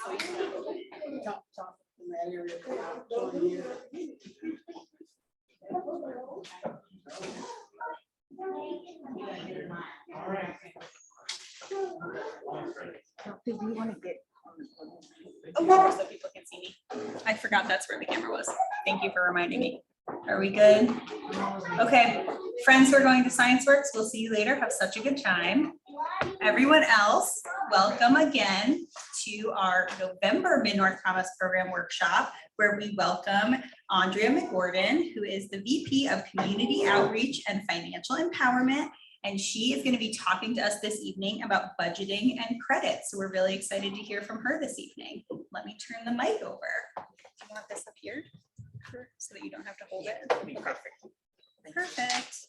Top in that area. Down here. All right. Do you want to get? Oh, so people can see me. I forgot that's where the camera was. Thank you for reminding me. Are we good? Okay, friends who are going to Science Works, we'll see you later. Have such a good time. Everyone else, welcome again to our November Mid-North Promise Program workshop, where we welcome Andrea McGordon, who is the VP of Community Outreach and Financial Empowerment. And she is going to be talking to us this evening about budgeting and credit. So we're really excited to hear from her this evening. Let me turn the mic over. Do you want this up here so that you don't have to hold it? Perfect. Perfect.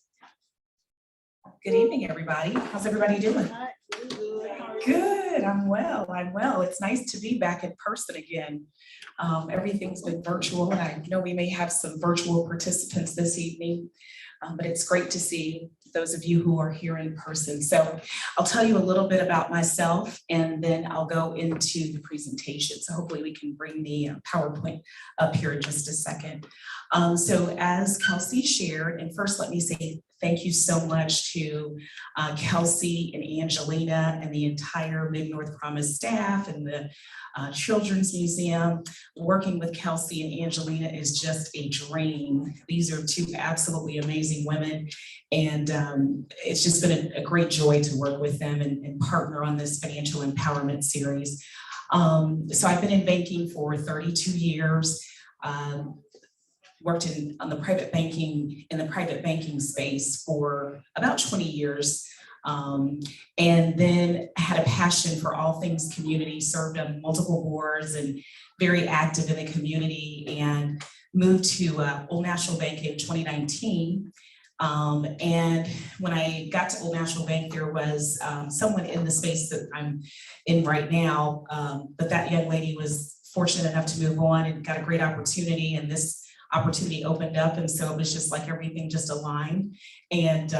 Good evening, everybody. How's everybody doing? Good. I'm well. It's nice to be back in person again. Everything's been virtual, and I know we may have some virtual participants this evening, but it's great to see those of you who are here in person. So I'll tell you a little bit about myself, and then I'll go into the presentation. So hopefully we can bring the PowerPoint up here in just a second. So as Kelsey shared, and first let me say thank you so much to Kelsey and Angelina and the entire Mid-North Promise staff and the Children's Museum. Working with Kelsey and Angelina is just a dream. These are two absolutely amazing women, and it's just been a great joy to work with them and partner on this financial empowerment series. So I've been in banking for 32 years. Worked in the private banking space for about 20 years. And then had a passion for all things community, served on multiple boards and very active in the community, and moved to Old National Bank in 2019. And when I got to Old National Bank, there was someone in the space that I'm in right now, but that young lady was fortunate enough to move on and got a great opportunity, and this opportunity opened up, and so it was just like everything just aligned. And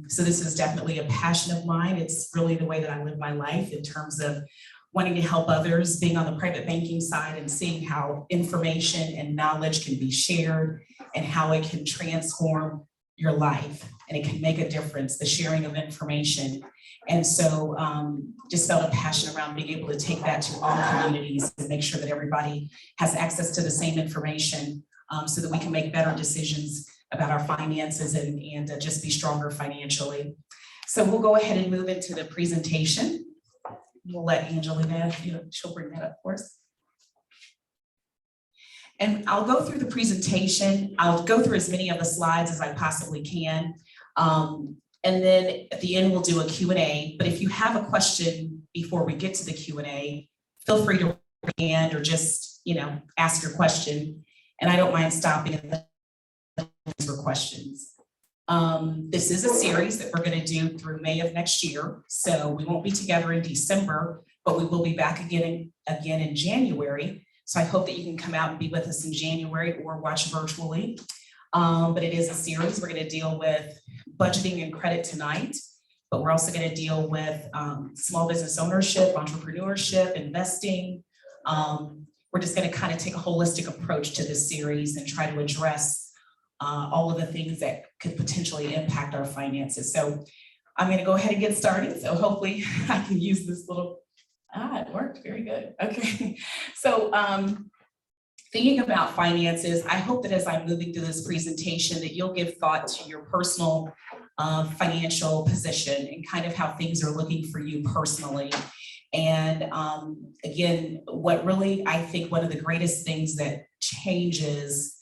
so this is definitely a passion of mine. It's really the way that I live my life in terms of wanting to help others, being on the private banking side and seeing how information and knowledge can be shared and how it can transform your life and it can make a difference, the sharing of information. And so just felt a passion around being able to take that to all communities and make sure that everybody has access to the same information, so that we can make better decisions about our finances and just be stronger financially. So we'll go ahead and move into the presentation. We'll let Angelina, she'll bring that up for us. And I'll go through the presentation. I'll go through as many of the slides as I possibly can. And then at the end, we'll do a Q&A. But if you have a question before we get to the Q&A, feel free to raise your hand or just, ask your question. And I don't mind stopping for questions. This is a series that we're going to do through May of next year. So we won't be together in December, but we will be back again in January. So I hope that you can come out and be with us in January or watch virtually. But it is a series. We're going to deal with budgeting and credit tonight, but we're also going to deal with small business ownership, entrepreneurship, investing. We're just going to kind of take a holistic approach to this series and try to address all of the things that could potentially impact our finances. So I'm going to go ahead and get started. So hopefully I can use this little, it worked, very good. Okay, so thinking about finances, I hope that as I'm moving through this presentation that you'll give thought to your personal financial position and kind of how things are looking for you personally. And again, what really, I think one of the greatest things that changes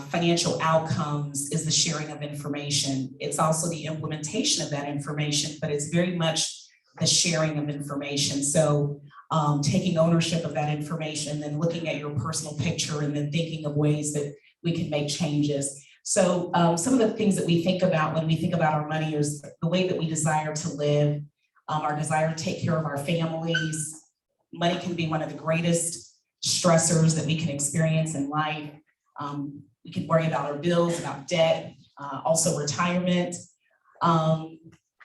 financial outcomes is the sharing of information. It's also the implementation of that information, but it's very much the sharing of information. So taking ownership of that information, then looking at your personal picture and then thinking of ways that we can make changes. So some of the things that we think about when we think about our money is the way that we desire to live, our desire to take care of our families. Money can be one of the greatest stressors that we can experience in life. We can worry about our bills, about debt, also retirement.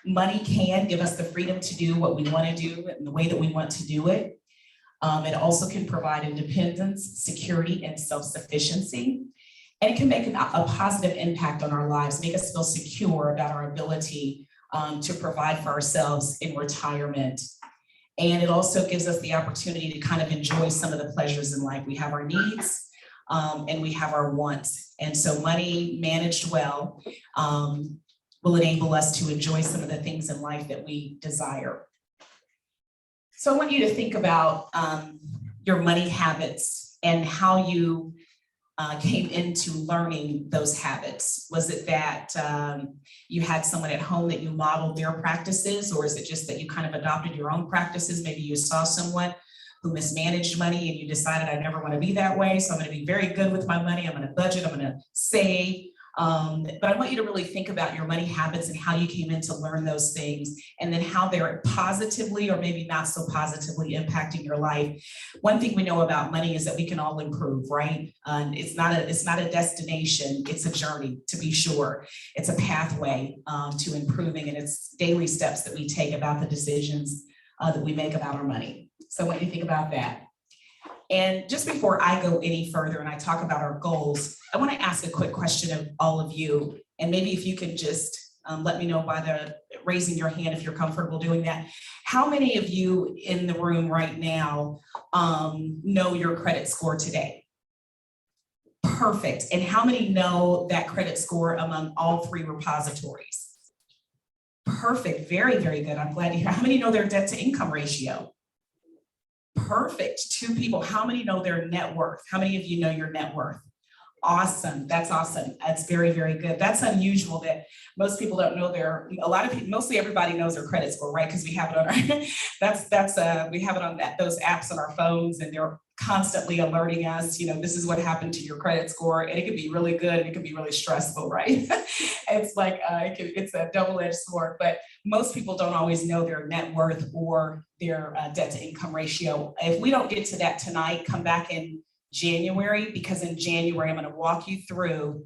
Money can give us the freedom to do what we want to do and the way that we want to do it. It also can provide independence, security, and self-sufficiency. And it can make a positive impact on our lives, make us feel secure about our ability to provide for ourselves in retirement. And it also gives us the opportunity to kind of enjoy some of the pleasures in life. We have our needs and we have our wants. And so money managed well will enable us to enjoy some of the things in life that we desire. So I want you to think about your money habits and how you came into learning those habits. Was it that you had someone at home that you modeled their practices, or is it just that you kind of adopted your own practices? Maybe you saw someone who mismanaged money and you decided, I never want to be that way, so I'm going to be very good with my money. I'm going to budget, I'm going to save. But I want you to really think about your money habits and how you came in to learn those things, and then how they're positively or maybe not so positively impacting your life. One thing we know about money is that we can all improve, right? It's not a destination, it's a journey, to be sure. It's a pathway to improving, and it's daily steps that we take about the decisions that we make about our money. So what do you think about that? And just before I go any further and I talk about our goals, I want to ask a quick question of all of you. And maybe if you could just let me know by the raising your hand if you're comfortable doing that. How many of you in the room right now know your credit score today? Perfect. And how many know that credit score among all three repositories? Perfect. Very, very good. I'm glad to hear. How many know their debt to income ratio? Perfect. 2 people. How many know their net worth? How many of you know your net worth? Awesome. That's awesome. That's very, very good. That's unusual that most people don't know mostly everybody knows their credit score, right? Because we have it on our, we have it on those apps on our phones, and they're constantly alerting us, this is what happened to your credit score. And it can be really good and it can be really stressful, right? It's like, it's a double-edged sword, but most people don't always know their net worth or their debt to income ratio. If we don't get to that tonight, come back in January, because in January, I'm going to walk you through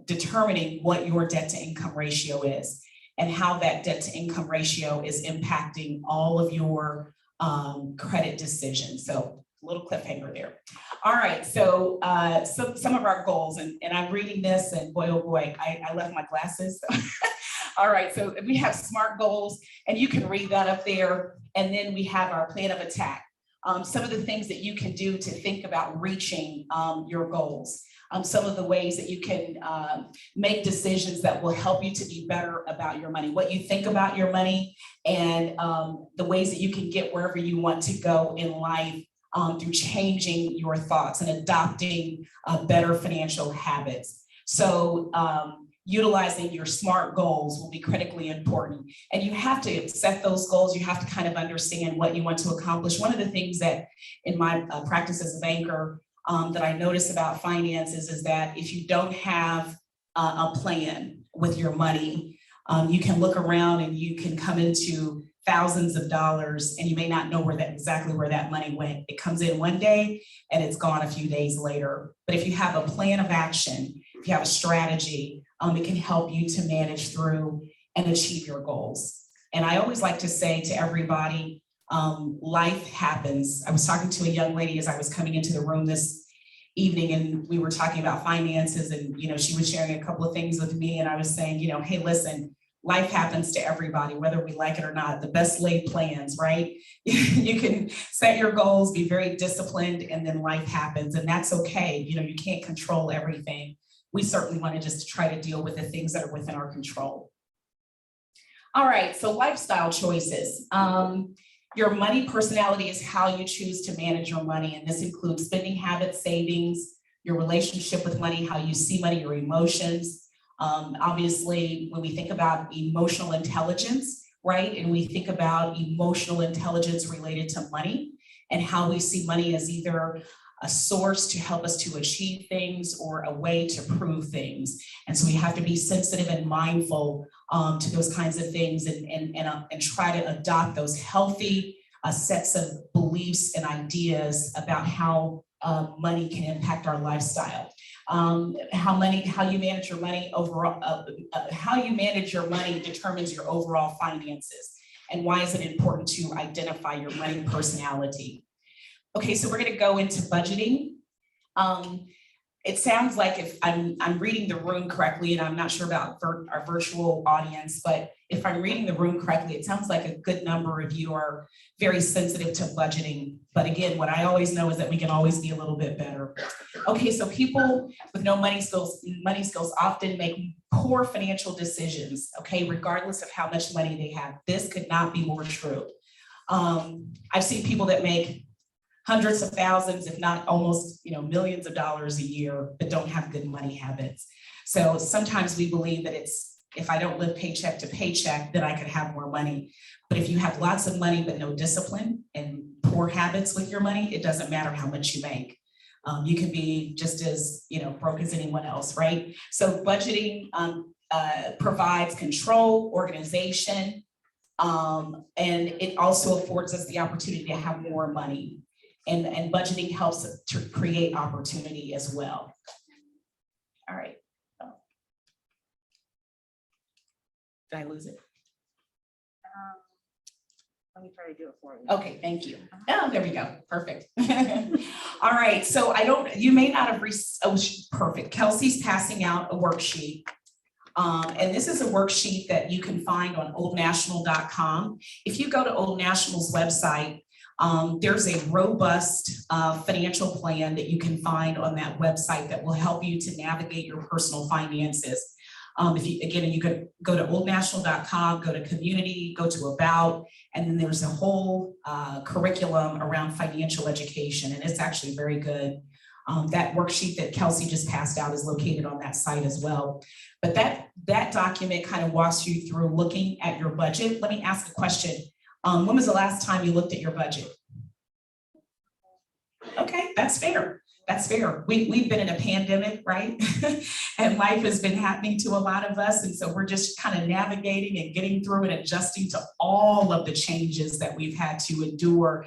determining what your debt to income ratio is and how that debt to income ratio is impacting all of your credit decisions. So a little cliffhanger there. All right, so some of our goals, and I'm reading this, and boy, oh boy, I left my glasses. So. All right, so we have SMART goals, and you can read that up there. And then we have our plan of attack. Some of the things that you can do to think about reaching your goals. Some of the ways that you can make decisions that will help you to be better about your money, what you think about your money, and the ways that you can get wherever you want to go in life through changing your thoughts and adopting better financial habits. So utilizing your SMART goals will be critically important. And you have to set those goals. You have to kind of understand what you want to accomplish. One of the things that in my practice as a banker that I notice about finances is that if you don't have a plan with your money, you can look around and you can come into thousands of dollars and you may not know exactly where that money went. It comes in one day and it's gone a few days later. But if you have a plan of action, if you have a strategy, it can help you to manage through and achieve your goals. And I always like to say to everybody, life happens. I was talking to a young lady as I was coming into the room this evening, and we were talking about finances, and she was sharing a couple of things with me, and I was saying, hey, listen, life happens to everybody, whether we like it or not. The best laid plans, right? You can set your goals, be very disciplined, and then life happens, and that's okay. You can't control everything. We certainly want to just try to deal with the things that are within our control. All right, so lifestyle choices. Your money personality is how you choose to manage your money, and this includes spending habits, savings, your relationship with money, how you see money, your emotions. Obviously, when we think about emotional intelligence, right, and we think about emotional intelligence related to money and how we see money as either a source to help us to achieve things or a way to prove things. And so we have to be sensitive and mindful to those kinds of things and try to adopt those healthy sets of beliefs and ideas about how money can impact our lifestyle. How you manage your money overall, how you manage your money determines your overall finances. And why is it important to identify your money personality? Okay, so we're gonna go into budgeting. It sounds like if I'm reading the room correctly, and I'm not sure about our virtual audience, but if I'm reading the room correctly, it sounds like a good number of you are very sensitive to budgeting. But again, what I always know is that we can always be a little bit better. Okay, so people with no money skills often make poor financial decisions, okay, regardless of how much money they have. This could not be more true. I've seen people that make hundreds of thousands, if not almost, millions of dollars a year, but don't have good money habits. So sometimes we believe that if I don't live paycheck to paycheck, then I could have more money. But if you have lots of money, but no discipline and poor habits with your money, it doesn't matter how much you make. You can be just as, broke as anyone else, right? So budgeting provides control, organization, and it also affords us the opportunity to have more money. And budgeting helps to create opportunity as well. All right. Did I lose it? Let me try to do it for you. Okay, thank you. Oh, there we go. Perfect. All right, so you may not have perfect. Kelsey's passing out a worksheet. And this is a worksheet that you can find on oldnational.com. If you go to Old National's website, there's a robust financial plan that you can find on that website that will help you to navigate your personal finances. You could go to oldnational.com, go to community, go to about, and then there's a whole curriculum around financial education, and it's actually very good. That worksheet that Kelsey just passed out is located on that site as well. But that document kind of walks you through looking at your budget. Let me ask a question. When was the last time you looked at your budget? Okay, that's fair. That's fair. We've been in a pandemic, right? And life has been happening to a lot of us. And so we're just kind of navigating and getting through and adjusting to all of the changes that we've had to endure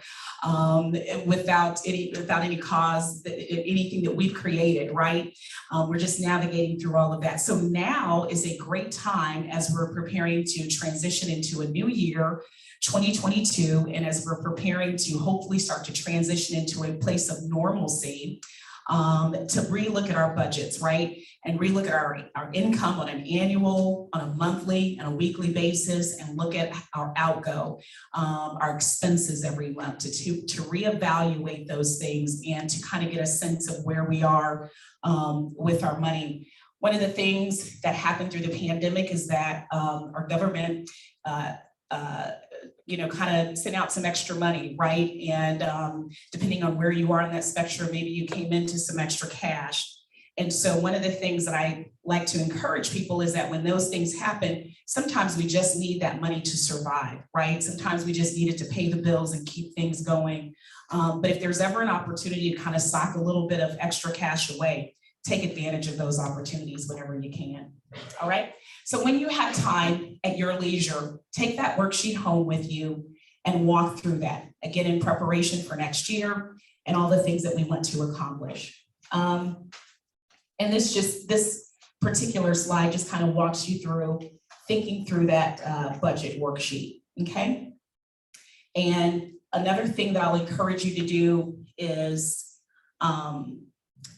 without any cause, anything that we've created, right? We're just navigating through all of that. So now is a great time as we're preparing to transition into a new year, 2022, and as we're preparing to hopefully start to transition into a place of normalcy, to relook at our budgets, right? And relook at our income on an annual, on a monthly, and a weekly basis, and look at our outgo, our expenses every month to reevaluate those things and to kind of get a sense of where we are with our money. One of the things that happened through the pandemic is that our government kind of sent out some extra money, right? And depending on where you are in that spectrum, maybe you came into some extra cash. And so one of the things that I like to encourage people is that when those things happen, sometimes we just need that money to survive, right? Sometimes we just need it to pay the bills and keep things going. But if there's ever an opportunity to kind of sock a little bit of extra cash away, take advantage of those opportunities whenever you can, all right? So when you have time at your leisure, take that worksheet home with you and walk through that, again, in preparation for next year and all the things that we want to accomplish. And this particular slide just kind of walks you through thinking through that budget worksheet, okay? And another thing that I'll encourage you to do is,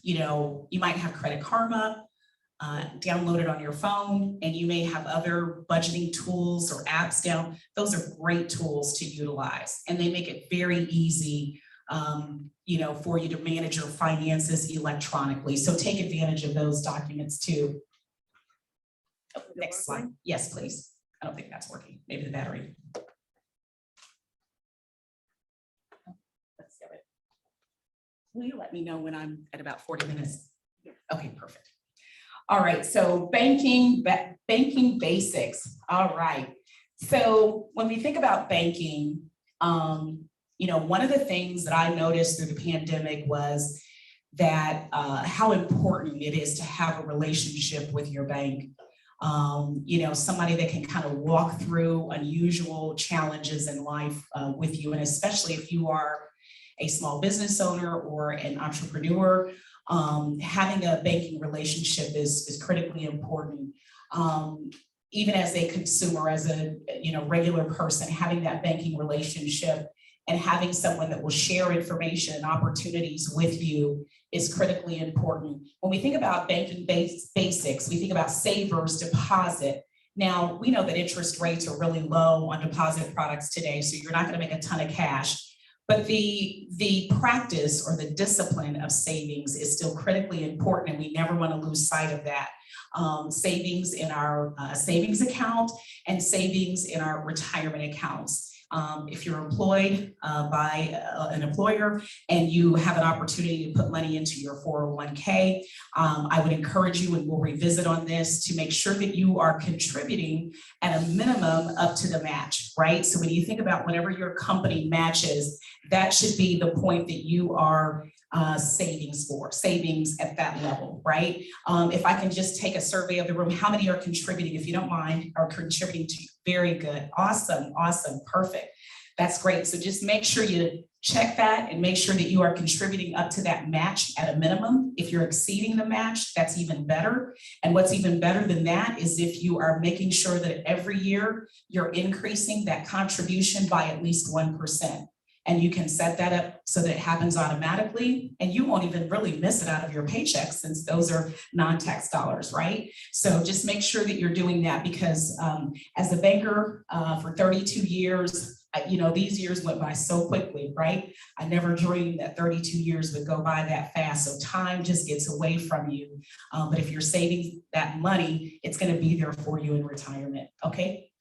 you might have Credit Karma downloaded on your phone, and you may have other budgeting tools or apps down. Those are great tools to utilize, and they make it very easy for you to manage your finances electronically. So take advantage of those documents too. Oh, next slide. Yes, please. I don't think that's working. Maybe the battery. Let's do it. Will you let me know when I'm at about 40 minutes? Okay, perfect. All right, so banking basics. All right. So when we think about banking, one of the things that I noticed through the pandemic was that how important it is to have a relationship with your bank. Somebody that can kind of walk through unusual challenges in life with you, and especially if you are a small business owner or an entrepreneur, having a banking relationship is critically important. Even as a consumer, as a regular person, having that banking relationship and having someone that will share information and opportunities with you is critically important. When we think about banking basics, we think about savers, deposit. Now, we know that interest rates are really low on deposit products today, so you're not going to make a ton of cash. But the practice or the discipline of savings is still critically important, and we never want to lose sight of that. Savings in our savings account and savings in our retirement accounts. If you're employed by an employer and you have an opportunity to put money into your 401k, I would encourage you, and we'll revisit on this, to make sure that you are contributing at a minimum up to the match, right? So when you think about whenever your company matches, that should be the point that you are savings at that level, right? If I can just take a survey of the room, how many are contributing, if you don't mind, are contributing to you? Very good, awesome, perfect. That's great. So just make sure you check that and make sure that you are contributing up to that match at a minimum. If you're exceeding the match, that's even better. And what's even better than that is if you are making sure that every year you're increasing that contribution by at least 1%. And you can set that up so that it happens automatically, and you won't even really miss it out of your paycheck, since those are non-tax dollars, right? So just make sure that you're doing that, because as a banker for 32 years, these years went by so quickly, right? I never dreamed that 32 years would go by that fast. So time just gets away from you. But if you're saving that money, it's going to be there for you in retirement, okay?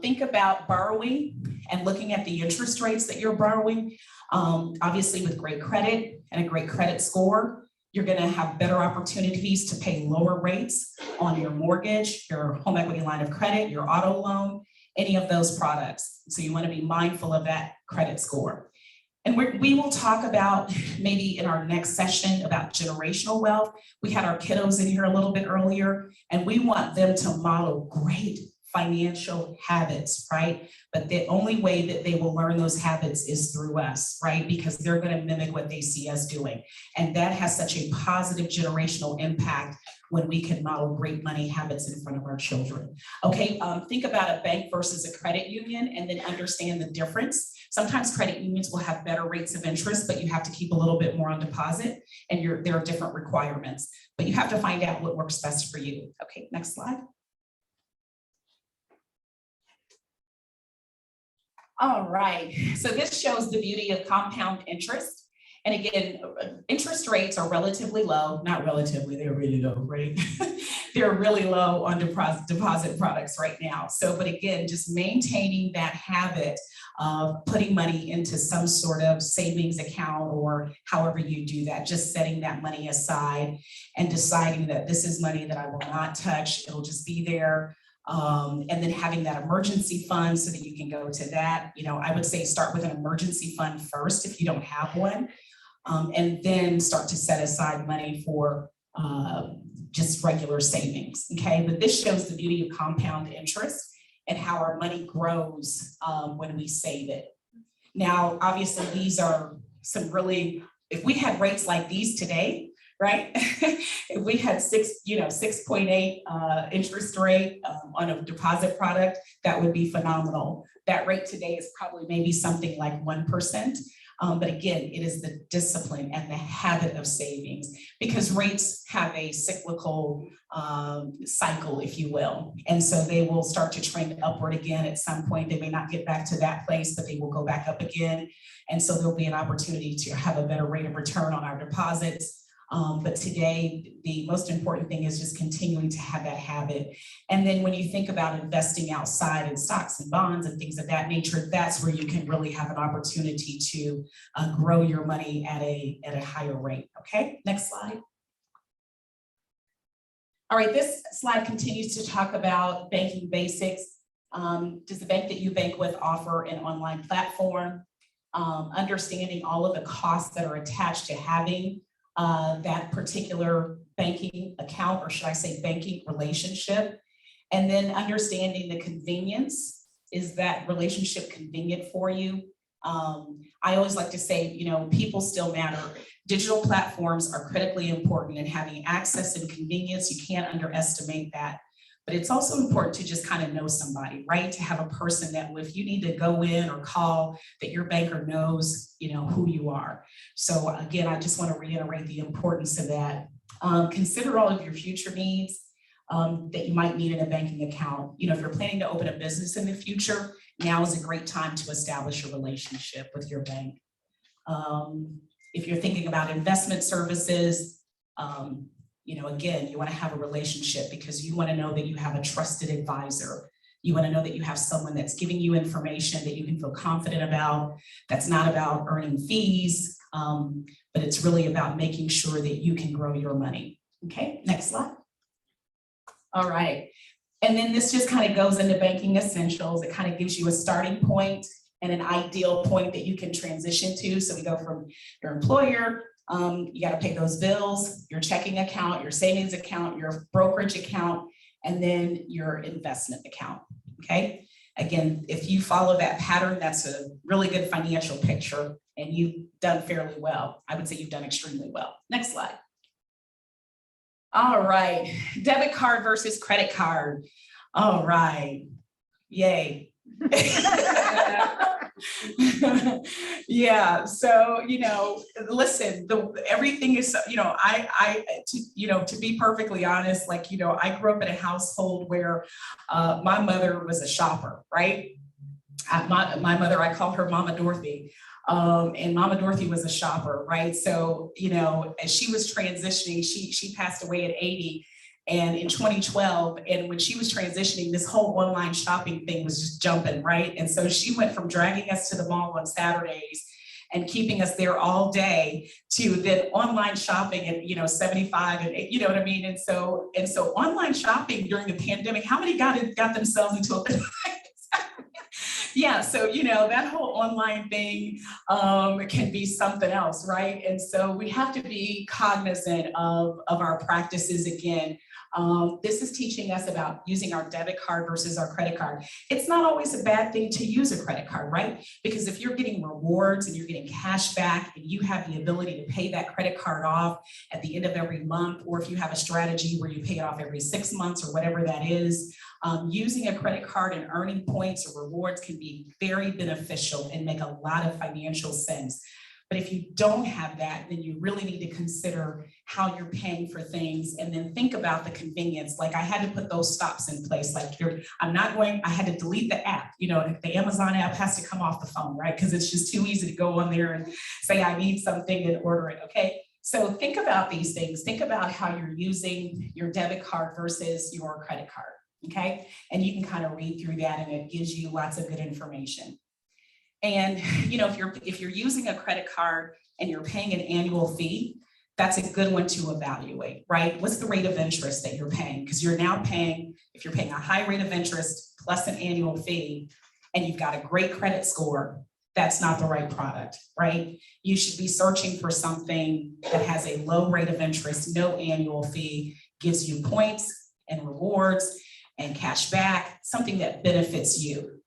Think about borrowing and looking at the interest rates that you're borrowing. Obviously, with great credit and a great credit score, you're going to have better opportunities to pay lower rates on your mortgage, your home equity line of credit, your auto loan, any of those products. So you want to be mindful of that credit score. And we will talk about, maybe in our next session, about generational wealth. We had our kiddos in here a little bit earlier, and we want them to model great financial habits, right? But the only way that they will learn those habits is through us, right? Because they're going to mimic what they see us doing. And that has such a positive generational impact when we can model great money habits in front of our children. Okay, think about a bank versus a credit union, and then understand the difference. Sometimes credit unions will have better rates of interest, but you have to keep a little bit more on deposit, and there are different requirements. But you have to find out what works best for you. Okay, next slide. All right, so this shows the beauty of compound interest. And again, interest rates are relatively low, not relatively, they're really low, right? They're really low on deposit products right now. So, but again, just maintaining that habit of putting money into some sort of savings account, or however you do that, just setting that money aside and deciding that this is money that I will not touch, it'll just be there. And then having that emergency fund so that you can go to that. I would say start with an emergency fund first if you don't have one, and then start to set aside money for just regular savings, okay? But this shows the beauty of compound interest and how our money grows when we save it. Now, obviously, these are some really, if we had rates like these today, right? If we had 6.8 interest rate on a deposit product, that would be phenomenal. That rate today is probably maybe something like 1%. But again, it is the discipline and the habit of savings, because rates have a cyclical cycle, if you will. And so they will start to trend upward again at some point. They may not get back to that place, but they will go back up again. And so there'll be an opportunity to have a better rate of return on our deposits. But today, the most important thing is just continuing to have that habit. And then when you think about investing outside in stocks and bonds and things of that nature, that's where you can really have an opportunity to grow your money at a higher rate. Okay, next slide. All right, this slide continues to talk about banking basics. Does the bank that you bank with offer an online platform? Understanding all of the costs that are attached to having that particular banking account, or should I say banking relationship, and then understanding the convenience. Is that relationship convenient for you? I always like to say, people still matter. Digital platforms are critically important, and having access and convenience, you can't underestimate that. but it's also important to just kind of know somebody, right? To have a person that if you need to go in or call, that your banker knows, who you are. So again, I just want to reiterate the importance of that. Consider all of your future needs that you might need in a banking account. If you're planning to open a business in the future, now is a great time to establish a relationship with your bank. If you're thinking about investment services, again, you want to have a relationship because you want to know that you have a trusted advisor. You want to know that you have someone that's giving you information that you can feel confident about. That's not about earning fees, but it's really about making sure that you can grow your money. Okay, next slide. All right. And then this just kind of goes into banking essentials. It kind of gives you a starting point and an ideal point that you can transition to. So we go from your employer, you got to pay those bills, your checking account, your savings account, your brokerage account, and then your investment account. Okay. Again, if you follow that pattern, that's a really good financial picture and you've done fairly well. I would say you've done extremely well. Next slide. All right, debit card versus credit card. All right, yay. Yeah, so, listen, everything is, to be perfectly honest, I grew up in a household where my mother was a shopper, right? My mother, I call her Mama Dorothy. And Mama Dorothy was a shopper, right? So, as she was transitioning, she passed away at 80 and in 2012. And when she was transitioning, this whole online shopping thing was just jumping, right? And so she went from dragging us to the mall on Saturdays and keeping us there all day to then online shopping at, 75 and you know what I mean? And so online shopping during the pandemic, how many got themselves into a yeah, so that whole online thing can be something else, right? And so we have to be cognizant of our practices again. This is teaching us about using our debit card versus our credit card. It's not always a bad thing to use a credit card, right? Because if you're getting rewards and you're getting cash back and you have the ability to pay that credit card off at the end of every month, or if you have a strategy where you pay it off every 6 months or whatever that is, using a credit card and earning points or rewards can be very beneficial and make a lot of financial sense. But if you don't have that, then you really need to consider how you're paying for things and then think about the convenience. Like I had to put those stops in place. Like I had to delete the app, the Amazon app has to come off the phone, right? Because it's just too easy to go on there and say, I need something and order it, okay? So think about these things. Think about how you're using your debit card versus your credit card. Okay, and you can kind of read through that and it gives you lots of good information. And if you're using a credit card and you're paying an annual fee, that's a good one to evaluate, right? What's the rate of interest that you're paying? Because you're now paying, if you're paying a high rate of interest plus an annual fee and you've got a great credit score, that's not the right product, right? You should be searching for something that has a low rate of interest, no annual fee, gives you points and rewards and cash back, something that benefits you.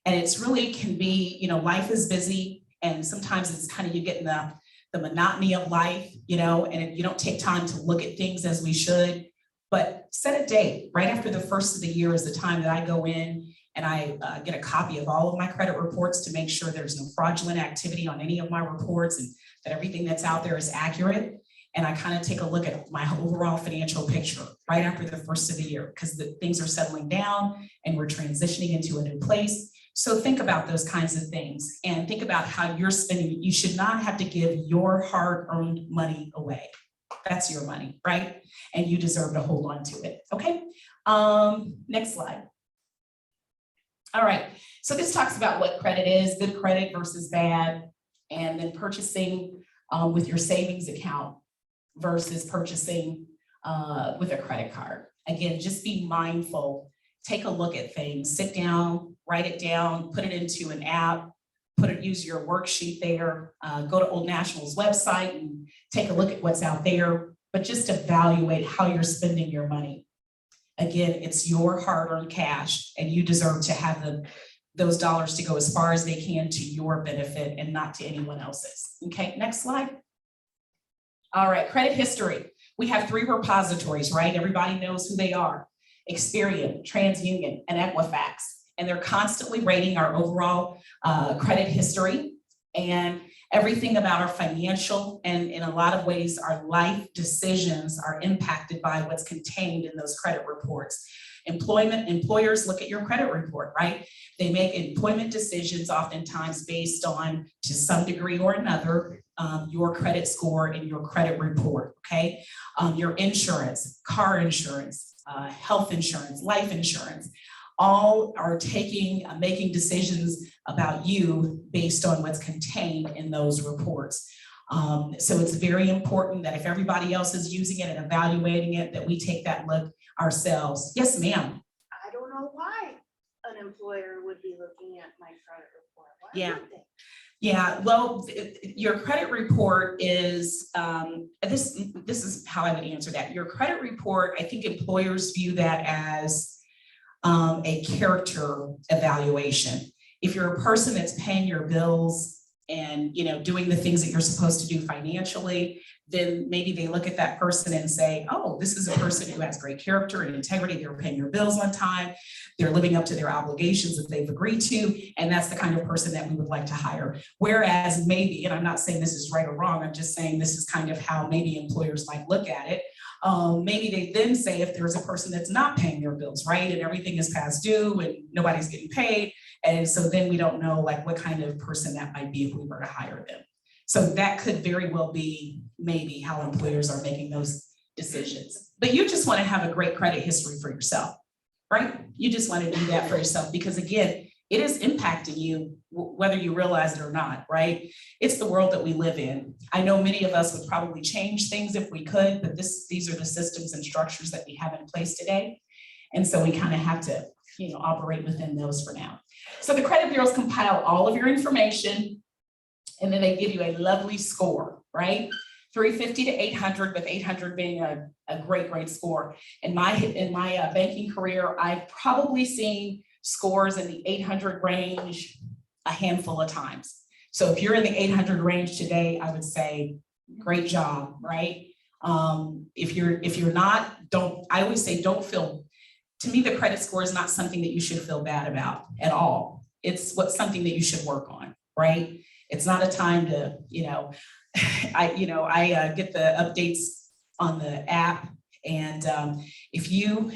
And it's really can be, life is busy and sometimes it's kind of you get in the monotony of life, and you don't take time to look at things as we should, but set a date. Right after the first of the year is the time that I go in and I get a copy of all of my credit reports to make sure there's no fraudulent activity on any of my reports and that everything that's out there is accurate. And I kind of take a look at my overall financial picture right after the first of the year because the things are settling down and we're transitioning into a new place. So think about those kinds of things and think about how you're spending. You should not have to give your hard-earned money away. That's your money, right? And you deserve to hold on to it, okay? Next slide. All right, so this talks about what credit is, good credit versus bad, and then purchasing with your savings account versus purchasing with a credit card. Again, just be mindful, take a look at things, sit down, write it down, put it into an app, use your worksheet there, go to Old National's website and take a look at what's out there, but just evaluate how you're spending your money. Again, it's your hard-earned cash and you deserve to have those dollars to go as far as they can to your benefit and not to anyone else's. Okay, next slide. All right, credit history. We have 3 repositories, right? Everybody knows who they are. Experian, TransUnion, and Equifax. And they're constantly rating our overall credit history and everything about our financial and in a lot of ways our life decisions are impacted by what's contained in those credit reports. Employers look at your credit report, right? They make employment decisions oftentimes based on, to some degree or another, your credit score and your credit report, okay? Your insurance, car insurance, health insurance, life insurance, all are making decisions about you based on what's contained in those reports. So it's very important that if everybody else is using it and evaluating it, that we take that look ourselves. Yes, ma'am. I don't know why an employer would be looking at my credit report. Why Yeah. would they? Yeah, well, your credit report is, this is how I would answer that. Your credit report, I think employers view that as a character evaluation. If you're a person that's paying your bills and doing the things that you're supposed to do financially, then maybe they look at that person and say, oh, this is a person who has great character and integrity. They're paying their bills on time. They're living up to their obligations that they've agreed to. And that's the kind of person that we would like to hire. Whereas maybe, and I'm not saying this is right or wrong, I'm just saying this is kind of how maybe employers might look at it. Maybe they then say if there's a person that's not paying their bills, right? And everything is past due and nobody's getting paid. And so then we don't know like what kind of person that might be if we were to hire them. So that could very well be maybe how employers are making those decisions. But you just want to have a great credit history for yourself, right? You just want to do that for yourself because again, it is impacting you whether you realize it or not, right? It's the world that we live in. I know many of us would probably change things if we could, but these are the systems and structures that we have in place today. And so we kind of have to, operate within those for now. So the credit bureaus compile all of your information and then they give you a lovely score, right? 350 to 800, with 800 being a great score. In my banking career, I've probably seen scores in the 800 range a handful of times. So if you're in the 800 range today, I would say, great job, right? If you're not, I always say don't feel, to me, the credit score is not something that you should feel bad about at all. It's something that you should work on, right? It's not a time to, I get the updates on the app and if you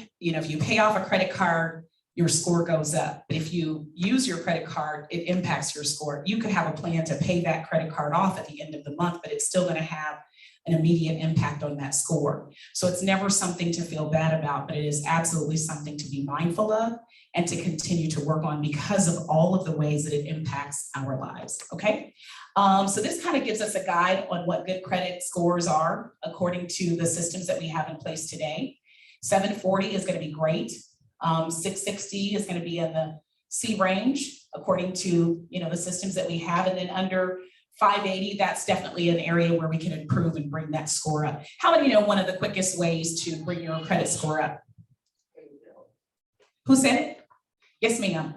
pay off a credit card, your score goes up. But if you use your credit card, it impacts your score. You could have a plan to pay that credit card off at the end of the month, but it's still going to have an immediate impact on that score. So it's never something to feel bad about, but it is absolutely something to be mindful of and to continue to work on because of all of the ways that it impacts our lives, okay? So this kind of gives us a guide on what good credit scores are according to the systems that we have in place today. 740 is going to be great. 660 is going to be in the C range according to the systems that we have, and then under 580, that's definitely an area where we can improve and bring that score up. How many know one of the quickest ways to bring your credit score up? Who said it? Yes, ma'am.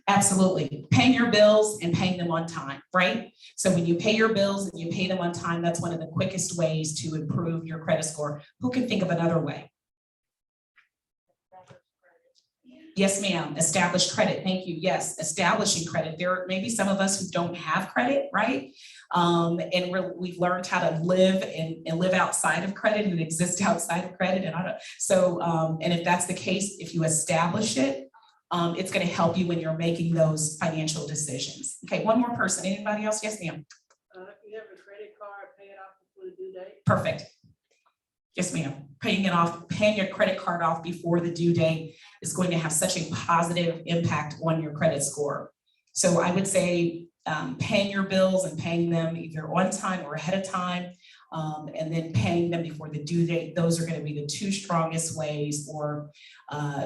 Absolutely. Paying your bills and paying them on time, right? So when you pay your bills and you pay them on time, that's one of the quickest ways to improve your credit score. Who can think of another way? Yes, ma'am. Established credit. Thank you. Yes, establishing credit. There may be some of us who don't have credit, right? And we've learned how to live and live outside of credit and exist outside of credit. And if that's the case, if you establish it, it's going to help you when you're making those financial decisions. Okay, one more person. Anybody else? Yes, ma'am. You have a credit card, pay it off before the due date? Perfect. Yes, ma'am. Paying your credit card off before the due date is going to have such a positive impact on your credit score. So I would say paying your bills and paying them either on time or ahead of time, and then paying them before the due date. Those are going to be the two strongest ways or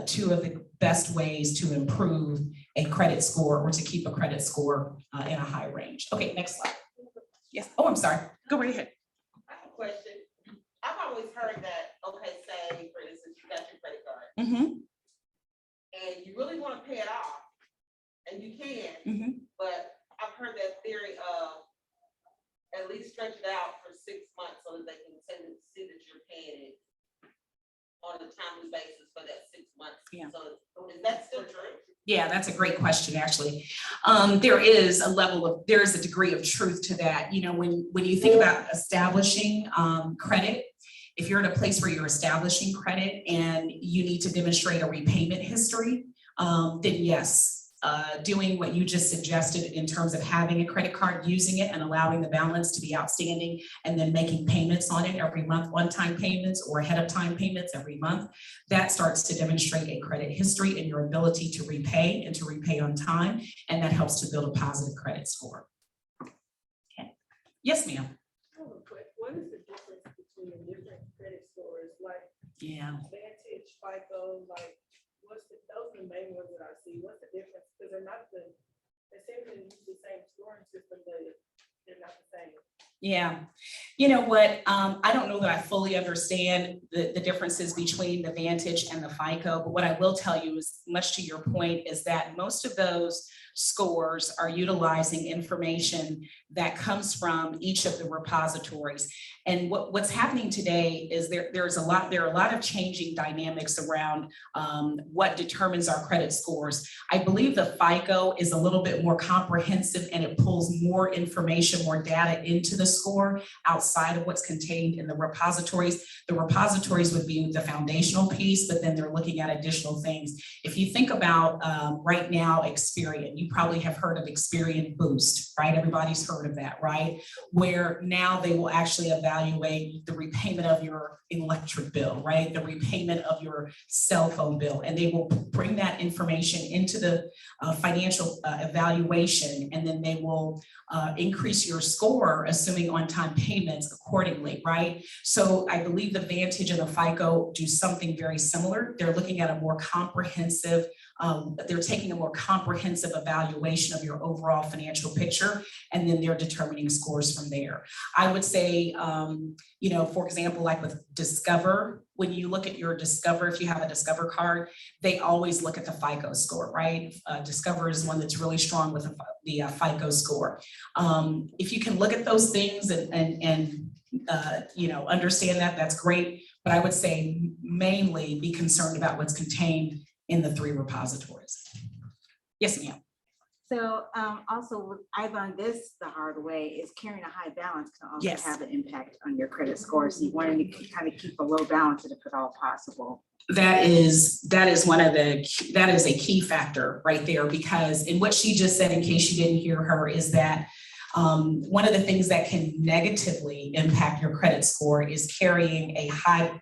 two of the best ways to improve a credit score or to keep a credit score in a high range. Okay, next slide. Yes. Oh, I'm sorry. Go right ahead. I have a question. I've always heard that, okay, say, for instance, you got your credit card and you really want to pay it off, and you can, but I've heard that theory of at least stretch it out for 6 months so that they can see that you're paying it on a timely basis for that 6 months. Yeah. So is that still true? Yeah, that's a great question, actually. There is a degree of truth to that. You know, when you think about establishing credit, if you're in a place where you're establishing credit and you need to demonstrate a repayment history, then yes, doing what you just suggested in terms of having a credit card, using it and allowing the balance to be outstanding and then making payments on it every month, one-time payments or ahead of time payments every month, that starts to demonstrate a credit history and your ability to repay and to repay on time. And that helps to build a positive credit score. Okay. Yes, ma'am. What is the difference between the different credit scores, like Yeah. Vantage, FICO, like those are the main ones that I see. What's the difference? Because they seem to use the same scoring system, but they're not the same. Yeah, you know what, I don't know that I fully understand the differences between the Vantage and the FICO, but what I will tell you is, much to your point, is that most of those scores are utilizing information that comes from each of the repositories. And what's happening today is there are a lot of changing dynamics around what determines our credit scores. I believe the FICO is a little bit more comprehensive and it pulls more information, more data into the score outside of what's contained in the repositories. The repositories would be the foundational piece, but then they're looking at additional things. If you think about right now, Experian, you probably have heard of Experian Boost, right? Everybody's heard of that, right? Where now they will actually evaluate the repayment of your electric bill, right? The repayment of your cell phone bill, and they will bring that information into the financial evaluation, and then they will increase your score, assuming on-time payments accordingly, right? So I believe the Vantage and the FICO do something very similar. They're looking at a more comprehensive, they're taking a more comprehensive evaluation of your overall financial picture, and then they're determining scores from there. I would say, you know, for example, like with Discover, when you look at your Discover, if you have a Discover card, they always look at the FICO score, right? Discover is one that's really strong with the FICO score. If you can look at those things and you know, understand that, that's great. But I would say mainly be concerned about what's contained in the 3 repositories. Yes, ma'am. So also, I learned this the hard way, is carrying a high balance can also Yes. have an impact on your credit score. So you want to kind of keep a low balance if at all possible. That is a key factor right there, because in what she just said, in case you didn't hear her, is that one of the things that can negatively impact your credit score is carrying a high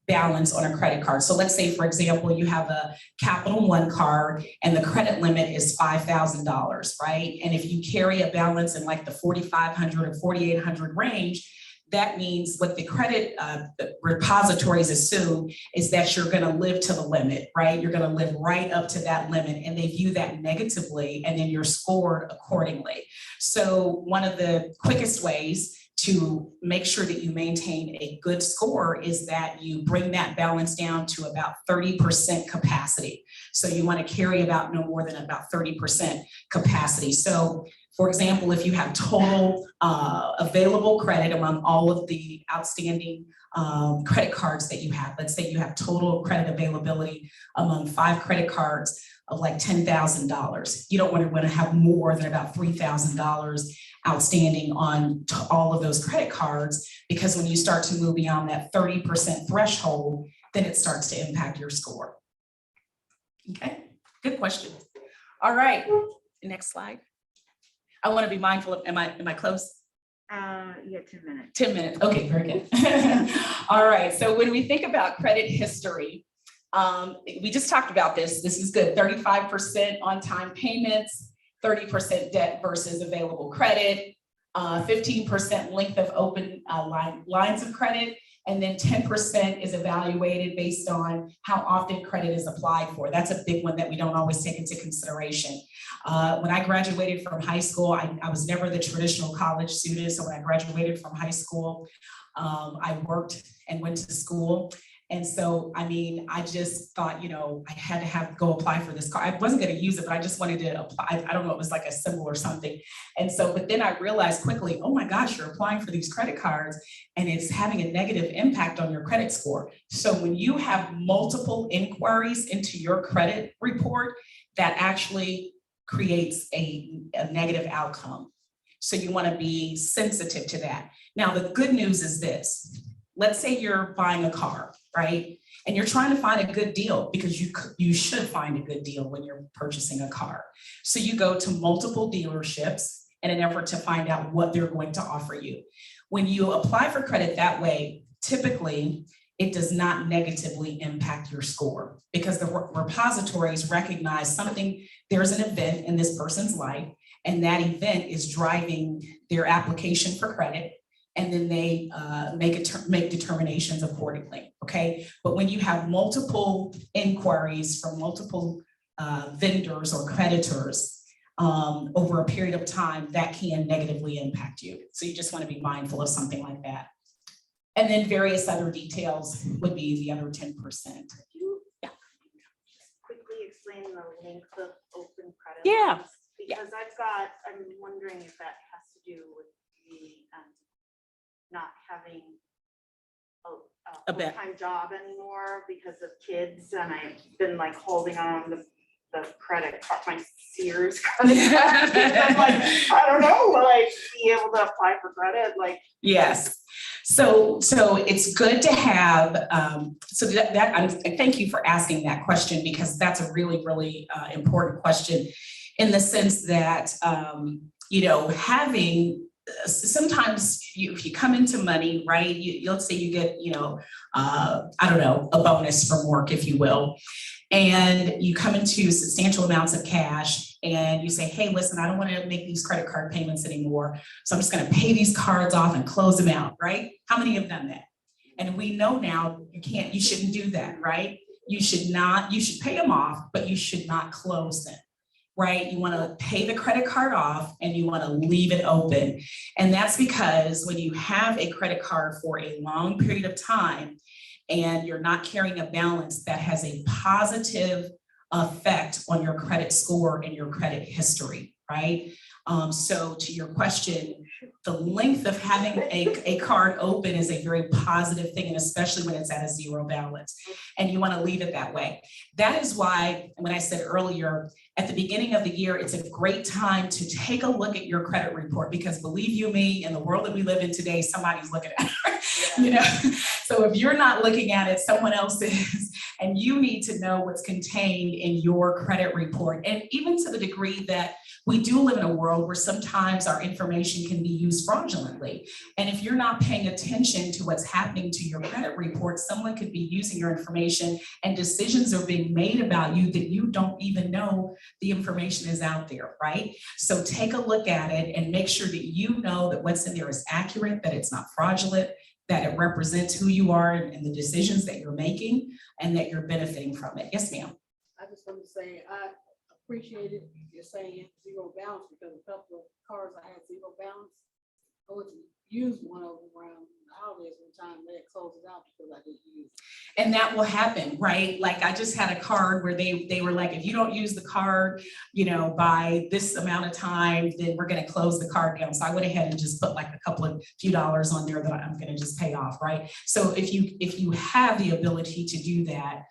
balance on a credit card. So let's say, for example, you have a Capital One card and the credit limit is $5,000, right? And if you carry a balance in like the $4,500 or $4,800 range, that means what the credit repositories assume is that you're going to live to the limit, right? You're going to live right up to that limit, and they view that negatively, and then you're scored accordingly. So one of the quickest ways to make sure that you maintain a good score is that you bring that balance down to about 30% capacity. So you want to carry about no more than about 30% capacity. So for example, if you have total available credit among all of the outstanding credit cards that you have, let's say you have total credit availability among 5 credit cards of like $10,000. You don't want to have more than about $3,000 outstanding on all of those credit cards, because when you start to move beyond that 30% threshold, then it starts to impact your score. Okay, good question. All right, next slide. I want to be mindful of, am I close? Yeah, 10 minutes. 10 minutes, okay, very good. All right, so when we think about credit history, we just talked about this is good, 35% on-time payments, 30% debt versus available credit, 15% length of open lines of credit, and then 10% is evaluated based on how often credit is applied for. That's a big one that we don't always take into consideration. When I graduated from high school, I was never the traditional college student. So when I graduated from high school, I worked and went to school. And so, I mean, I just thought, I had to go apply for this card. I wasn't going to use it, but I just wanted to apply. I don't know, it was like a symbol or something. And so, but then I realized quickly, oh my gosh, you're applying for these credit cards and it's having a negative impact on your credit score. So when you have multiple inquiries into your credit report, that actually creates a negative outcome. So you want to be sensitive to that. Now, the good news is this. Let's say you're buying a car, right? And you're trying to find a good deal because you should find a good deal when you're purchasing a car. So you go to multiple dealerships in an effort to find out what they're going to offer you. When you apply for credit that way, typically it does not negatively impact your score because the repositories recognize there's an event in this person's life, and that event is driving their application for credit. And then they make determinations accordingly, okay? But when you have multiple inquiries from multiple vendors or creditors over a period of time, that can negatively impact you. So you just want to be mindful of something like that. And then various other details would be the other 10%. Yeah. Quickly explain the length of open credit. Yeah. lines, Because I'm wondering if that has to do with the not having a bit. full-time job anymore because of kids, and I've been like holding on to the credit card, my Sears credit card. I'm like, I don't know, will I be able to apply for credit? Like, Yes. So it's good to have, thank you for asking that question, because that's a really, really important question in the sense that, having, sometimes if you come into money, right, let's say you get, I don't know, a bonus from work, if you will, and you come into substantial amounts of cash and you say, hey, listen, I don't want to make these credit card payments anymore. So I'm just going to pay these cards off and close them out, right? How many have done that? And we know now you shouldn't do that, right? You should pay them off, but you should not close them, right? You want to pay the credit card off and you want to leave it open. And that's because when you have a credit card for a long period of time and you're not carrying a balance, that has a positive effect on your credit score and your credit history, right? So to your question, the length of having a card open is a very positive thing, and especially when it's at a zero balance, and you want to leave it that way. That is why, when I said earlier, at the beginning of the year, it's a great time to take a look at your credit report, because believe you me, in the world that we live in today, somebody's looking at it, So if you're not looking at it, someone else is, and you need to know what's contained in your credit report. And even to the degree that we do live in a world where sometimes our information can be used fraudulently. And if you're not paying attention to what's happening to your credit report, someone could be using your information and decisions are being made about you that you don't even know the information is out there, right? So take a look at it and make sure that you know that what's in there is accurate, that it's not fraudulent, that it represents who you are and the decisions that you're making, and that you're benefiting from it. Yes, ma'am. I just want to say, I appreciated you're saying zero balance, because a couple of cards I had zero balance. I went to use one of them around the holidays one time, they closed it out because I didn't use it. And that will happen, right? Like I just had a card where they were like, if you don't use the card, by this amount of time, then we're going to close the card down. So I went ahead and just put like a few dollars on there that I'm going to just pay off, right? So if you have the ability to do that,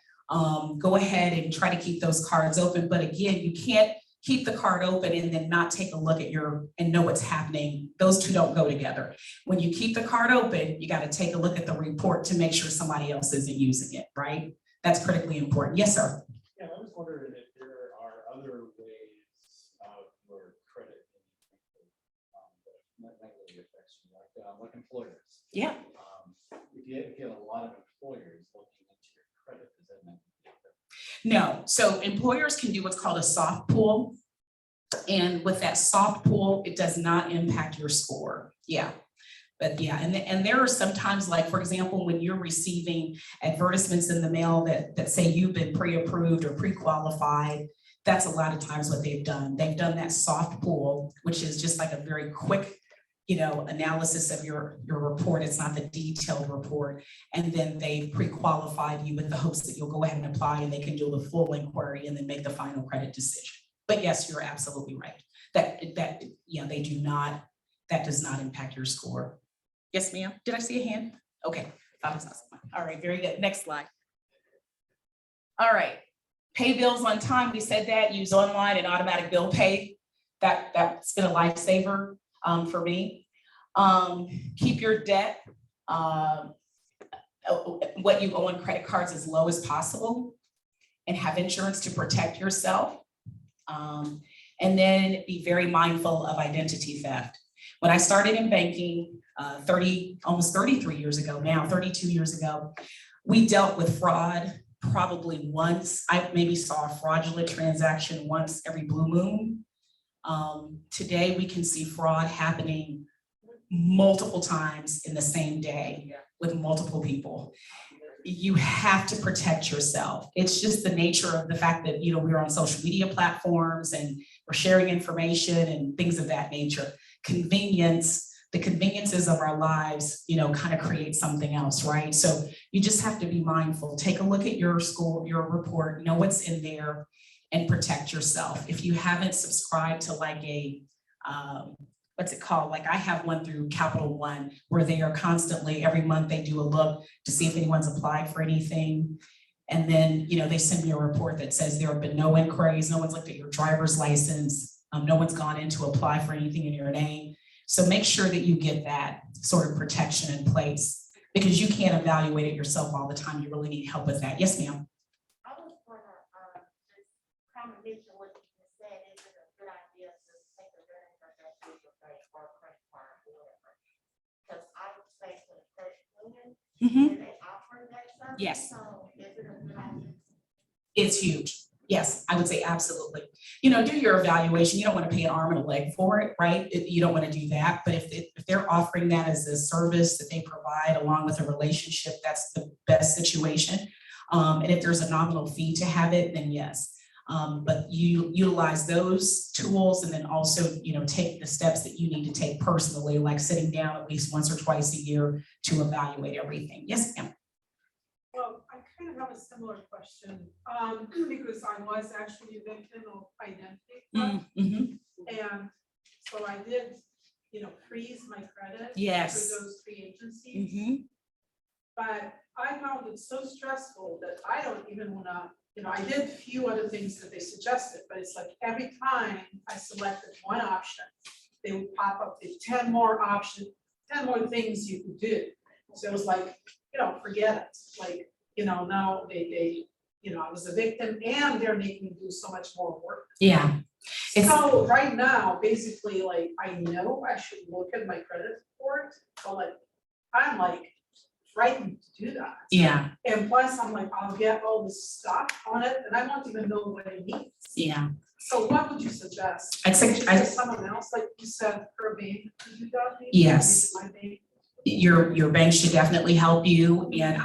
go ahead and try to keep those cards open. But again, you can't keep the card open and then not take a look at and know what's happening. Those two don't go together. When you keep the card open, you got to take a look at the report to make sure somebody else isn't using it, right? That's critically important. Yes, sir. Yeah, I was wondering if there are other ways of your credit that negatively affects you, like employers. Yeah. If you have a lot of employers looking into your credit, does that negatively affect? No, so employers can do what's called a soft pull. And with that soft pull, it does not impact your score. Yeah. But yeah, and there are sometimes, like, for example, when you're receiving advertisements in the mail that say you've been pre-approved or pre-qualified, that's a lot of times what they've done. They've done that soft pull, which is just like a very quick, analysis of your report. It's not the detailed report. And then they pre-qualified you with the hopes that you'll go ahead and apply and they can do the full inquiry and then make the final credit decision. But yes, you're absolutely right. That does not impact your score. Yes, ma'am. Did I see a hand? Okay. All right, very good. Next slide. All right. Pay bills on time. We said that. Use online and automatic bill pay. That's been a lifesaver for me. Keep your debt, what you owe on credit cards as low as possible, and have insurance to protect yourself. And then be very mindful of identity theft. When I started in banking almost 33 years ago now, 32 years ago, we dealt with fraud probably once. I maybe saw a fraudulent transaction once every blue moon. Today, we can see fraud happening multiple times in the same day with multiple people. You have to protect yourself. It's just the nature of the fact that, we're on social media platforms and we're sharing information and things of that nature. The conveniences of our lives, kind of create something else, right? So you just have to be mindful. Take a look at your report, know what's in there, and protect yourself. If you haven't subscribed to like a, what's it called? Like I have one through Capital One where they are constantly, every month they do a look to see if anyone's applied for anything. And then, they send me a report that says there have been no inquiries, no one's looked at your driver's license, no one's gone in to apply for anything in your name. So make sure that you get that sort of protection in place because you can't evaluate it yourself all the time. You really need help with that. Yes, ma'am. I was gonna just comment on what you just said. Is it a good idea to take advantage of that digital bank or credit card or whatever? Because I would say for the credit union, and they offer that service. Yes. So is it a good idea? It's huge. Yes, I would say absolutely. Do your evaluation. You don't want to pay an arm and a leg for it, right? You don't want to do that. But if they're offering that as a service that they provide along with a relationship, that's the best situation. And if there's a nominal fee to have it, then yes. But you utilize those tools and then also, take the steps that you need to take personally, like sitting down at least once or twice a year to evaluate everything. Yes, ma'am. Well, I kind of have a similar question, because I was actually a victim of identity theft. And so I did, freeze my credit Yes. through those three agencies. But I found it so stressful that I don't even wanna, I did a few other things that they suggested, but it's like every time I selected one option, they would pop up with 10 more options, 10 more things you could do. So it was like, forget it. Like, now they, I was a victim and they're making me do so much more work. Yeah. So right now, basically, like, I know I should look at my credit report, but like, I'm like frightened to do that. Yeah. And plus, I'm like, I'll get all this stuff on it and I won't even know what it means. Yeah. So what would you suggest? I'd say- Is someone else, like you said, her bank, could you do that? Maybe? Yes. Maybe my bank? Your bank should definitely help you. And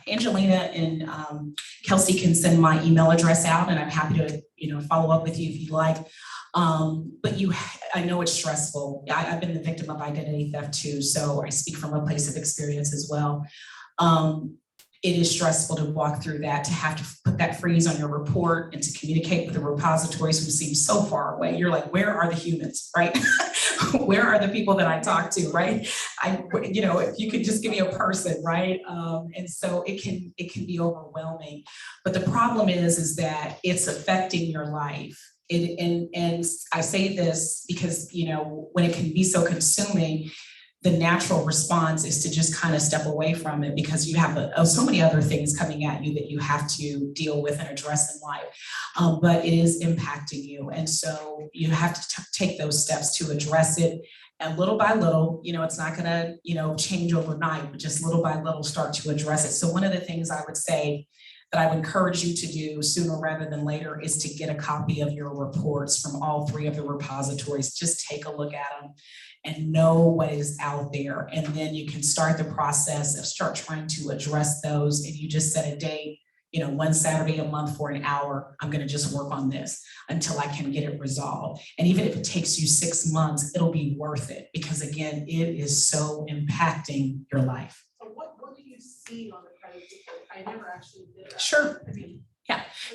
Angelina and Kelsey can send my email address out and I'm happy to, follow up with you if you'd like. But I know it's stressful. I've been the victim of identity theft too. So I speak from a place of experience as well. It is stressful to walk through that, to have to put that freeze on your report and to communicate with the repositories who seem so far away. You're like, where are the humans, right? Where are the people that I talk to, right? If you could just give me a person, right? And so it can be overwhelming. But the problem is that it's affecting your life. And I say this because, when it can be so consuming, the natural response is to just kind of step away from it because you have so many other things coming at you that you have to deal with and address in life. But it is impacting you. And so you have to take those steps to address it. And little by little, it's not gonna, change overnight, but just little by little start to address it. So one of the things I would say that I would encourage you to do sooner rather than later is to get a copy of your reports from all three of the repositories. Just take a look at them and know what is out there. And then you can start the process of start trying to address those. If you just set a date, one Saturday a month for an hour, I'm gonna just work on this until I can get it resolved. And even if it takes you 6 months, it'll be worth it, because again, it is so impacting your life. So what do you see on the credit report? I never actually did that. Sure. I mean,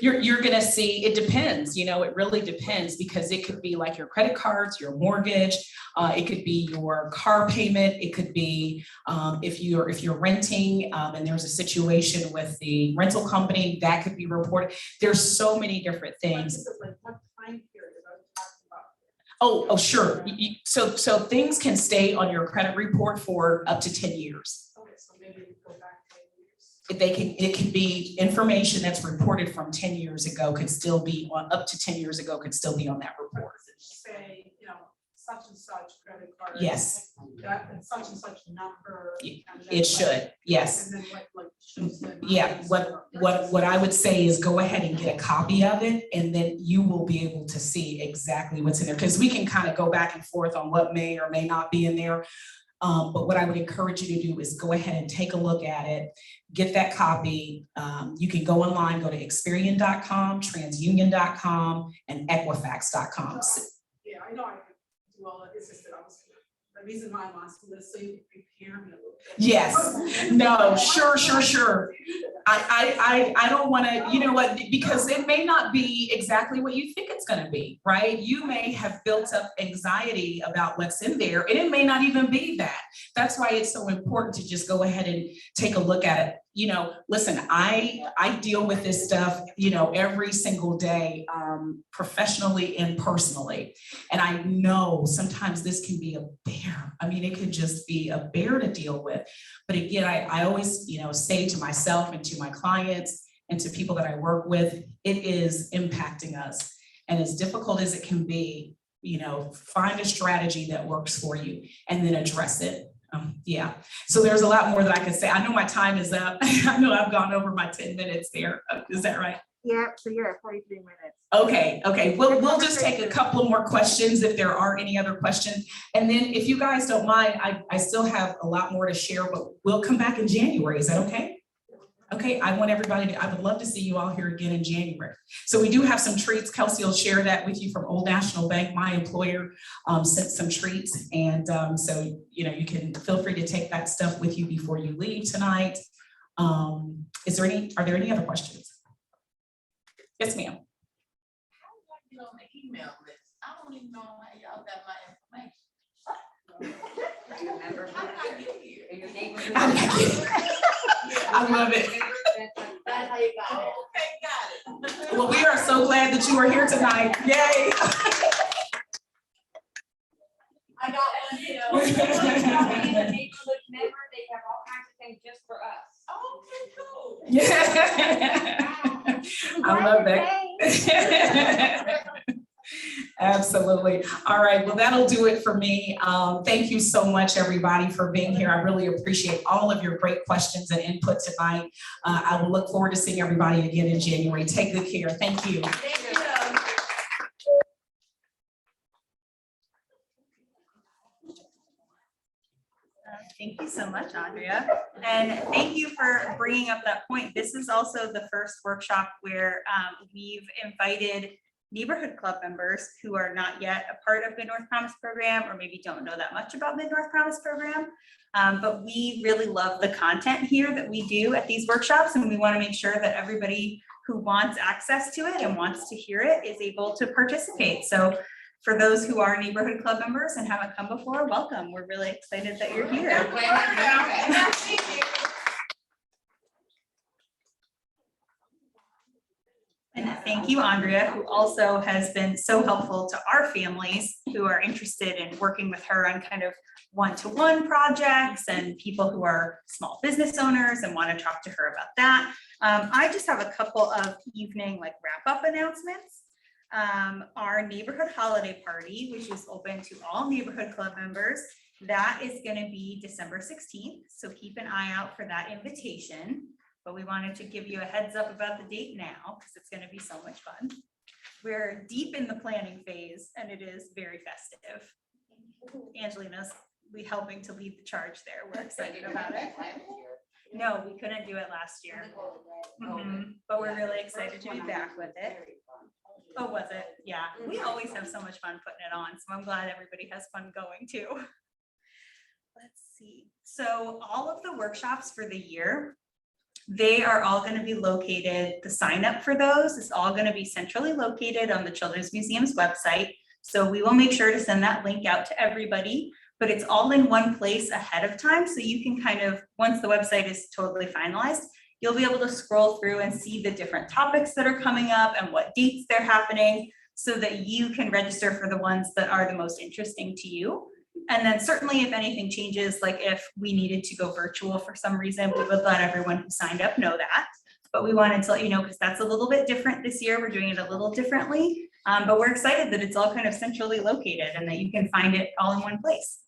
You're gonna see, it depends, it really depends, because it could be like your credit cards, your mortgage, it could be your car payment, it could be if you're renting and there's a situation with the rental company, that could be reported. There's so many different things. like what time period are we talking about? Oh, sure. So things can stay on your credit report for up to 10 years. Okay, so maybe we go back 10 years. It could be information that's reported from 10 years ago could still be on, up to 10 years ago could still be on that report. Say, such and such credit card. Yes. That and such number. It and then should, yes. And then like shows them. Yeah, what I would say is go ahead and get a copy of it, and then you will be able to see exactly what's in there, because we can kind of go back and forth on what may or may not be in there. But what I would encourage you to do is go ahead and take a look at it, get that copy. You can go online, go to Experian.com, TransUnion.com, and Equifax.com. Yeah, I know I could do all that. It's just that the reason why I'm asking this, so you can prepare me a little bit. Yes, no, sure. I don't want to, you know what, because it may not be exactly what you think it's going to be, right? You may have built up anxiety about what's in there, and it may not even be that. That's why it's so important to just go ahead and take a look at it. Listen, I deal with this stuff, every single day, professionally and personally. And I know sometimes this can be a bear. I mean, it could just be a bear to deal with. But again, I always, say to myself and to my clients and to people that I work with, it is impacting us. And as difficult as it can be, find a strategy that works for you and then address it. Yeah, so there's a lot more that I can say. I know my time is up. I know I've gone over my 10 minutes there. Is that right? Yeah, so you're at 43 minutes. Okay. We'll just take a couple more questions if there are any other questions. And then if you guys don't mind, I still have a lot more to share, but we'll come back in January. Is that okay? Okay, I would love to see you all here again in January. So we do have some treats. Kelsey will share that with you from Old National Bank. My employer sent some treats. And so, you can feel free to take that stuff with you before you leave tonight. Are there any other questions? Yes, ma'am. How do I get on the email list? I don't even know how y'all got my information. Remember? How did I get here? Your neighborhood. I love it. That's how you got it. Okay, got it. Well, we are so glad that you are here tonight. Yay. I got one, Neighborhood member, they have all kinds of things just for us. Okay, cool. Yeah. I love that. Absolutely. All right. Well, that'll do it for me. Thank you so much, everybody, for being here. I really appreciate all of your great questions and input tonight. I will look forward to seeing everybody again in January. Take good care. Thank you. Thank you. Thank you so much, Andrea. And thank you for bringing up that point. This is also the first workshop where we've invited neighborhood club members who are not yet a part of the North Promise program, or maybe don't know that much about the North Promise program. But we really love the content here that we do at these workshops, and we want to make sure that everybody who wants access to it and wants to hear it is able to participate. So for those who are neighborhood club members and haven't come before, welcome. We're really excited that you're here. And thank you, Andrea, who also has been so helpful to our families who are interested in working with her on kind of one-to-one projects and people who are small business owners and want to talk to her about that. I just have a couple of evening wrap-up announcements. Our neighborhood holiday party, which is open to all neighborhood club members, that is going to be December 16th. So keep an eye out for that invitation. But we wanted to give you a heads up about the date now because it's going to be so much fun. We're deep in the planning phase and it is very festive. Angelina's helping to lead the charge there. We're excited about it. No, we couldn't do it last year. But we're really excited to be back with it. Oh, was it? Yeah, we always have so much fun putting it on, so I'm glad everybody has fun going too. Let's see, so all of the workshops for the year, they are all going to be located, the sign up for those is all going to be centrally located on the Children's Museum's website. So we will make sure to send that link out to everybody, but it's all in one place ahead of time. So you can kind of, once the website is totally finalized, you'll be able to scroll through and see the different topics that are coming up and what dates they're happening so that you can register for the ones that are the most interesting to you. And then certainly if anything changes, like if we needed to go virtual for some reason, we would let everyone who signed up know that. But we wanted to let you know because that's a little bit different this year. We're doing it a little differently, but we're excited that it's all kind of centrally located and that you can find it all in one place.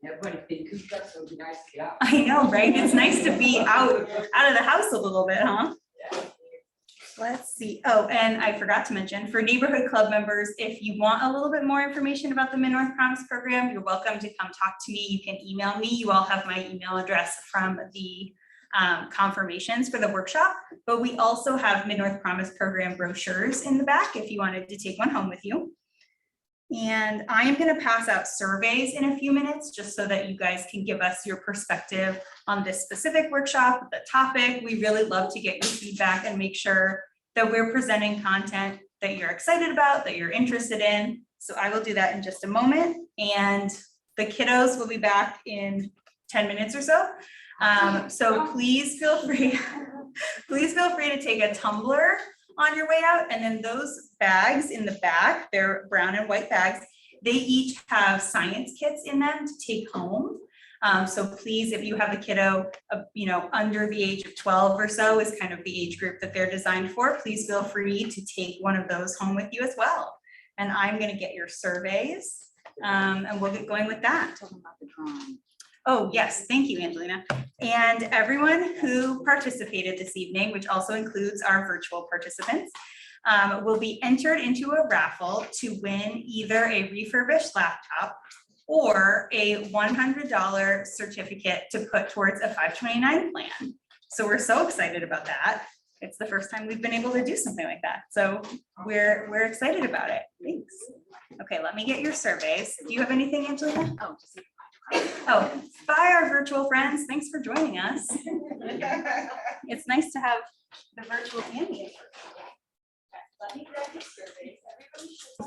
Everybody's been cooped up, so it'd be nice to get out. I know, right? It's nice to be out of the house a little bit, huh? Let's see. Oh, and I forgot to mention for neighborhood club members, if you want a little bit more information about the Mid-North Promise program, you're welcome to come talk to me. You can email me. You all have my email address from the confirmations for the workshop, but we also have Mid-North Promise program brochures in the back if you wanted to take one home with you. And I am going to pass out surveys in a few minutes, just so that you guys can give us your perspective on this specific workshop, the topic. We really love to get your feedback and make sure that we're presenting content that you're excited about, that you're interested in. So I will do that in just a moment. And the kiddos will be back in 10 minutes or so. So please feel free to take a tumbler on your way out, and then those bags in the back, they're brown and white bags, they each have science kits in them to take home. So please, if you have a kiddo, under the age of 12 or so is kind of the age group that they're designed for, please feel free to take one of those home with you as well. And I'm going to get your surveys, and we'll get going with that. Oh, yes, thank you, Angelina. And everyone who participated this evening, which also includes our virtual participants, will be entered into a raffle to win either a refurbished laptop or a $100 certificate to put towards a 529 plan. So we're so excited about that. It's the first time we've been able to do something like that. So we're excited about it. Thanks. Okay, let me get your surveys. Do you have anything, Angelina? Oh, bye, our virtual friends. Thanks for joining us. It's nice to have the virtual and the in-person. Let me grab your surveys. Everybody should